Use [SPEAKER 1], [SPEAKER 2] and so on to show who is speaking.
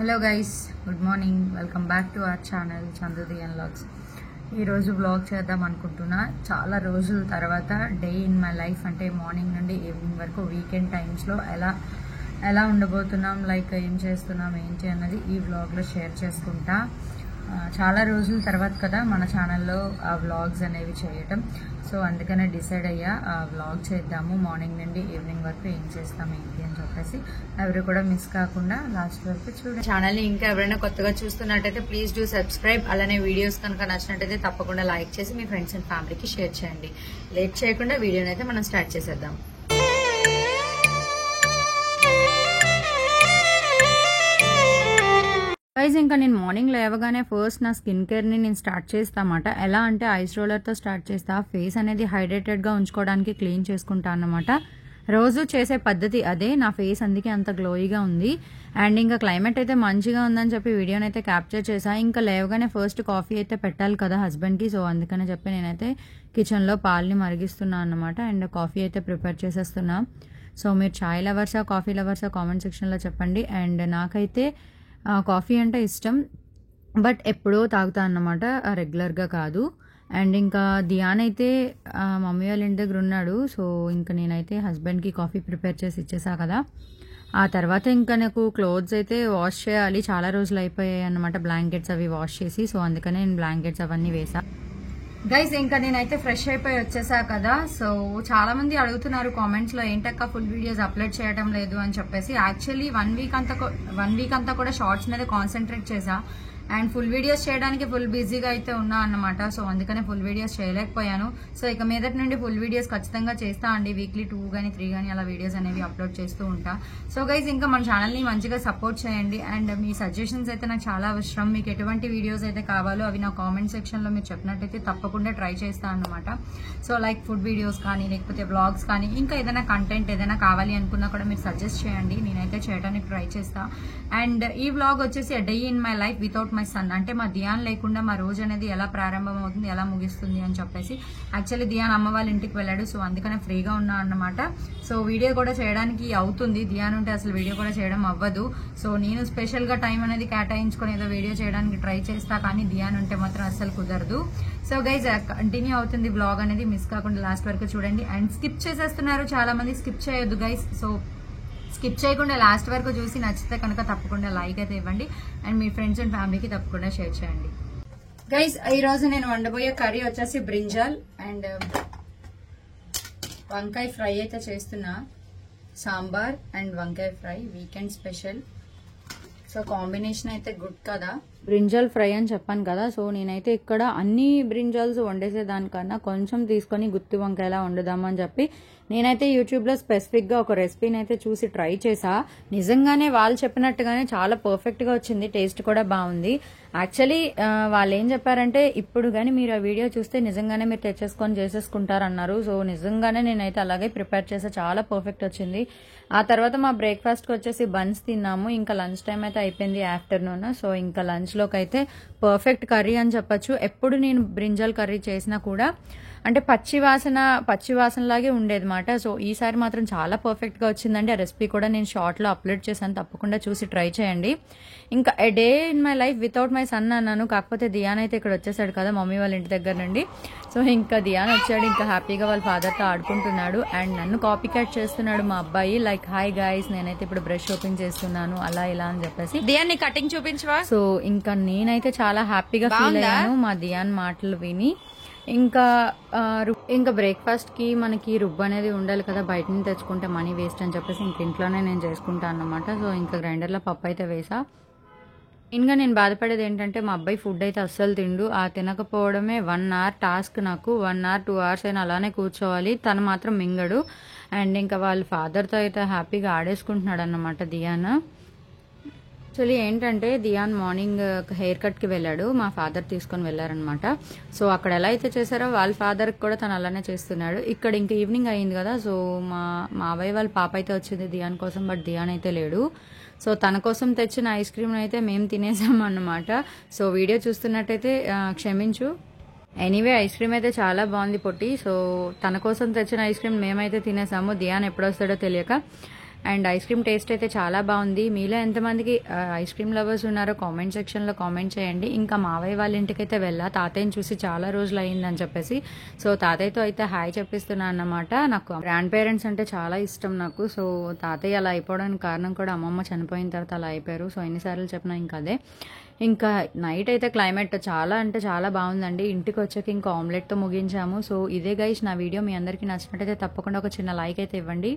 [SPEAKER 1] Hello guys, good morning. Welcome back to our channel Chandu దియన్ vlogs. ఈరోజు vlog చేద్దాం అనుకుంటున్నా. చాలా రోజుల తర్వాత డే ఇన్ మై లైఫ్, అంటే మార్నింగ్ నుండి ఈవినింగ్ వరకు వీకెండ్ టైమ్స్లో ఎలా ఉండబోతున్నాం, లైక్ ఏం చేస్తున్నాం ఏంటి అన్నది ఈ వ్లాగ్లో షేర్ చేసుకుంటా. చాలా రోజుల తర్వాత కదా మన ఛానల్లో ఆ వ్లాగ్స్ అనేవి చేయటం. సో అందుకనే డిసైడ్ అయ్యా ఆ వ్లాగ్ చేద్దాము, మార్నింగ్ నుండి ఈవినింగ్ వరకు ఏం చేస్తాం ఏంటి అని చెప్పేసి. ఎవరు కూడా మిస్ కాకుండా లాస్ట్ వరకు చూడండి. ఛానల్ని ఇంకా ఎవరైనా కొత్తగా చూస్తున్నట్టయితే ప్లీజ్ డూ సబ్స్క్రైబ్. అలానే వీడియోస్ కనుక నచ్చినట్టయితే తప్పకుండా లైక్ చేసి మీ ఫ్రెండ్స్ అండ్ ఫ్యామిలీకి షేర్ చేయండి. లేట్ చేయకుండా వీడియోని అయితే మనం స్టార్ట్ చేసేద్దాం. గైస్, ఇంకా నేను మార్నింగ్ లేవగానే ఫస్ట్ నా స్కిన్ కేర్ని నేను స్టార్ట్ చేస్తామాట. ఎలా అంటే ఐస్ రోలర్తో స్టార్ట్ చేస్తా. ఫేస్ అనేది హైడ్రేటెడ్గా ఉంచుకోవడానికి క్లీన్ చేసుకుంటా అన్నమాట. రోజు చేసే పద్ధతి అదే. నా ఫేస్ అందుకే అంత గ్లోయిగా ఉంది. అండ్ ఇంకా క్లైమేట్ అయితే మంచిగా ఉందని చెప్పి వీడియోని అయితే క్యాప్చర్ చేసా. ఇంకా లేవగానే ఫస్ట్ కాఫీ అయితే పెట్టాలి కదా హస్బెండ్కి. సో అందుకని చెప్పి నేనైతే కిచెన్లో పాలని మరిగిస్తున్నా అన్నమాట. అండ్ కాఫీ అయితే ప్రిపేర్ చేసేస్తున్నా. సో మీరు చాయ్ లవర్సా కాఫీ లవర్సా కామెంట్ సెక్షన్లో చెప్పండి. అండ్ నాకైతే కాఫీ అంటే ఇష్టం, బట్ ఎప్పుడో తాగుతా అన్నమాట, రెగ్యులర్గా కాదు. అండ్ ఇంకా ధ్యాన్ అయితే మమ్మీ వాళ్ళ ఇంటి దగ్గర ఉన్నాడు. సో ఇంకా నేనైతే హస్బెండ్కి కాఫీ ప్రిపేర్ చేసి ఇచ్చేసా కదా. ఆ తర్వాత ఇంకా నాకు క్లోత్స్ అయితే వాష్ చేయాలి. చాలా రోజులు అయిపోయాయి అన్నమాట బ్లాంకెట్స్ అవి వాష్ చేసి. సో అందుకనే నేను బ్లాంకెట్స్ అవన్నీ వేసా. గైస్, ఇంకా నేనైతే ఫ్రెష్ అయిపోయి వచ్చేసా కదా. సో చాలా మంది అడుగుతున్నారు కామెంట్స్ లో, ఏంటక్క ఫుల్ వీడియోస్ అప్లోడ్ చేయడం లేదు అని చెప్పేసి. యాక్చువల్లీ వన్ వీక్ అంతా కూడా షార్ట్స్ మీద కాన్సన్ట్రేట్ చేసా. అండ్ ఫుల్ వీడియోస్ చేయడానికి ఫుల్ బిజీగా అయితే ఉన్నా అన్నమాట. సో అందుకనే ఫుల్ వీడియోస్ చేయలేకపోయాను. సో ఇక మీదటి నుండి ఫుల్ వీడియోస్ ఖచ్చితంగా చేస్తా అండి. వీక్లీ 2 కానీ 3 కానీ అలా వీడియోస్ అనేవి అప్లోడ్ చేస్తూ ఉంటా. సో గైస్, ఇంకా మన ఛానల్ని మంచిగా సపోర్ట్ చేయండి. అండ్ మీ సజెషన్స్ అయితే నాకు చాలా అవసరం. మీకు ఎటువంటి వీడియోస్ అయితే కావాలో అవి నా కామెంట్ సెక్షన్లో మీరు చెప్పినట్టయితే తప్పకుండా ట్రై చేస్తా అన్నమాట. సో లైక్ ఫుడ్ వీడియోస్ కానీ, లేకపోతే వ్లాగ్స్ కానీ, ఇంకా ఏదైనా కంటెంట్ ఏదైనా కావాలి అనుకున్నా కూడా మీరు సజెస్ట్ చేయండి. నేనైతే చేయడానికి ట్రై చేస్తా. అండ్ ఈ వ్లాగ్ వచ్చేసి day in my life without my son, అంటే మా ధ్యాన్ లేకుండా మా రోజు అనేది ఎలా ప్రారంభం అవుతుంది, ఎలా ముగిస్తుంది అని చెప్పేసి. యాక్చువల్లీ ధ్యాన్ అమ్మ వాళ్ళ ఇంటికి వెళ్ళాడు. సో అందుకనే ఫ్రీగా ఉన్నా అన్నమాట. సో వీడియో కూడా చేయడానికి అవుతుంది. ధ్యాన్ ఉంటే అసలు వీడియో కూడా చేయడం అవ్వదు. సో నేను స్పెషల్ గా టైం అనేది కేటాయించుకొని ఏదో వీడియో చేయడానికి ట్రై చేస్తా, కానీ ధ్యాన్ ఉంటే మాత్రం అస్సలు కుదరదు. సో గైజ్, కంటిన్యూ అవుతుంది బ్లాగ్ అనేది, మిస్ కాకుండా లాస్ట్ వరకు చూడండి. అండ్ స్కిప్ చేసేస్తున్నారు చాలా మంది, స్కిప్ చేయొద్దు గైస్. సో స్కిప్ చేయకుండా లాస్ట్ వరకు చూసి నచ్చితే కనుక తప్పకుండా లైక్ అయితే ఇవ్వండి. అండ్ మీ ఫ్రెండ్స్ అండ్ ఫ్యామిలీకి తప్పకుండా షేర్ చేయండి. గైస్, ఈ రోజు నేను వండబోయే కర్రీ వచ్చేసి బ్రింజాల్ అండ్ వంకాయ ఫ్రై అయితే చేస్తున్నా. సాంబార్ అండ్ వంకాయ fry weekend special. So combination అయితే గుడ్ కదా. బ్రింజాల్ ఫ్రై అని చెప్పాను కదా. సో నేనైతే ఇక్కడ అన్ని బ్రింజాల్స్ వండేసేదానికన్నా కొంచెం తీసుకొని గుత్తి వంకాయలా వండుదామని చెప్పి నేనైతే యూట్యూబ్లో స్పెసిఫిక్గా ఒక రెసిపీని అయితే చూసి ట్రై చేసా. నిజంగానే వాళ్ళు చెప్పినట్టుగానే చాలా పర్ఫెక్ట్గా వచ్చింది. టేస్ట్ కూడా బాగుంది. యాక్చువల్లీ వాళ్ళు ఏం చెప్పారంటే, ఇప్పుడు కానీ మీరు ఆ వీడియో చూస్తే నిజంగానే మీరు తెచ్చేసుకొని చేసేసుకుంటారన్నారు. సో నిజంగానే నేనైతే అలాగే ప్రిపేర్ చేసా. చాలా పర్ఫెక్ట్ వచ్చింది. ఆ తర్వాత మా బ్రేక్ఫాస్ట్కి వచ్చేసి బన్స్ తిన్నాము. ఇంకా లంచ్ టైం అయితే అయిపోయింది ఆఫ్టర్నూన్. సో ఇంకా లంచ్లోకి అయితే పర్ఫెక్ట్ కర్రీ అని చెప్పొచ్చు. ఎప్పుడు నేను బ్రింజాల్ కర్రీ చేసినా కూడా అంటే పచ్చివాసనలాగే ఉండేది మాట. సో ఈసారి మాత్రం చాలా పర్ఫెక్ట్గా వచ్చిందండి. ఆ రెసిపీ కూడా నేను షార్ట్లో అప్లోడ్ చేశాను, తప్పకుండా చూసి ట్రై చేయండి. ఇంకా a day in my life without my son అన్నాను. కాకపోతే ధ్యాన్ అయితే ఇక్కడ వచ్చేసాడు కదా మమ్మీ వాళ్ళ ఇంటి దగ్గర నుండి. సో ఇంకా ధ్యాన్ వచ్చాడు, ఇంకా హ్యాపీగా వాళ్ళ ఫాదర్తో ఆడుకుంటున్నాడు. అండ్ నన్ను కాపీ క్యాట్ చేస్తున్నాడు మా అబ్బాయి. లైక్ హాయ్ గాయ్స్, నేనైతే ఇప్పుడు బ్రష్ ఓపెన్ చేస్తున్నాను అలా ఇలా అని చెప్పేసి. ధ్యాన్ నీ కటింగ్ చూపించవా? సో ఇంకా నేనైతే చాలా హ్యాపీగా ఫీల్ అయ్యాను మా ధ్యాన్ మాటలు విని. ఇంకా బ్రేక్ఫాస్ట్కి మనకి రుబ్బు అనేది ఉండాలి కదా, బయట నుంచి తెచ్చుకుంటే మనీ వేస్ట్ అని చెప్పేసి ఇంక ఇంట్లోనే నేను చేసుకుంటాను అన్నమాట. సో ఇంకా గ్రైండర్లో పప్పు అయితే వేసా. ఇంకా నేను బాధపడేది ఏంటంటే మా అబ్బాయి ఫుడ్ అయితే అస్సలు తిండు. ఆ తినకపోవడమే 1 hour టాస్క్ నాకు. 1 hour 2 hours అయినా అలానే కూర్చోవాలి, తను మాత్రం మింగడు. అండ్ ఇంకా వాళ్ళ ఫాదర్తో అయితే హ్యాపీగా ఆడేసుకుంటున్నాడు అన్నమాట ధ్యాన్. యాక్చువల్లీ ఏంటంటే ధ్యాన్ మార్నింగ్ హెయిర్ కట్కి వెళ్ళాడు, మా ఫాదర్ తీసుకొని వెళ్ళారనమాట. సో అక్కడ ఎలా అయితే చేశారో వాళ్ళ ఫాదర్కి కూడా తను అలానే చేస్తున్నాడు. ఇక్కడ ఇంకా ఈవినింగ్ అయింది కదా. సో మా మావయ్య వాళ్ళ పాప అయితే వచ్చింది ధ్యాన్ కోసం, బట్ ధ్యాన్ అయితే లేడు. సో తన కోసం తెచ్చిన ఐస్ క్రీమ్ అయితే మేము తినేసాం అన్నమాట. సో వీడియో చూస్తున్నట్టయితే క్షమించు. ఎనీవే ఐస్ క్రీమ్ అయితే చాలా బాగుంది పొట్టి. సో తన కోసం తెచ్చిన ఐస్ క్రీమ్ మేమైతే తినేసాము. ధ్యాన్ ఎప్పుడు వస్తాడో తెలియక. అండ్ ఐస్ క్రీమ్ టేస్ట్ అయితే చాలా బాగుంది. మీలో ఎంతమందికి ఐస్ క్రీమ్ లవర్స్ ఉన్నారో కామెంట్ సెక్షన్లో కామెంట్ చేయండి. ఇంకా మావయ్య వాళ్ళ ఇంటికి అయితే వెళ్ళా, తాతయ్యని చూసి చాలా రోజులు అయిందని చెప్పేసి. సో తాతయ్యతో అయితే హాయ్ చెప్పిస్తున్నాను అన్నమాట. నాకు గ్రాండ్ పేరెంట్స్ అంటే చాలా ఇష్టం నాకు. సో తాతయ్య అలా అయిపోవడానికి కారణం కూడా అమ్మమ్మ చనిపోయిన తర్వాత అలా అయిపోయారు. సో ఎన్నిసార్లు చెప్పినా ఇంకా అదే. ఇంకా నైట్ అయితే క్లైమేట్ చాలా అంటే చాలా బాగుందండి. ఇంటికి వచ్చాక ఇంకా ఆమ్లెట్తో ముగించాము. సో ఇదే గైస్ నా వీడియో. మీ అందరికీ నచ్చినట్టయితే తప్పకుండా ఒక చిన్న లైక్ అయితే ఇవ్వండి.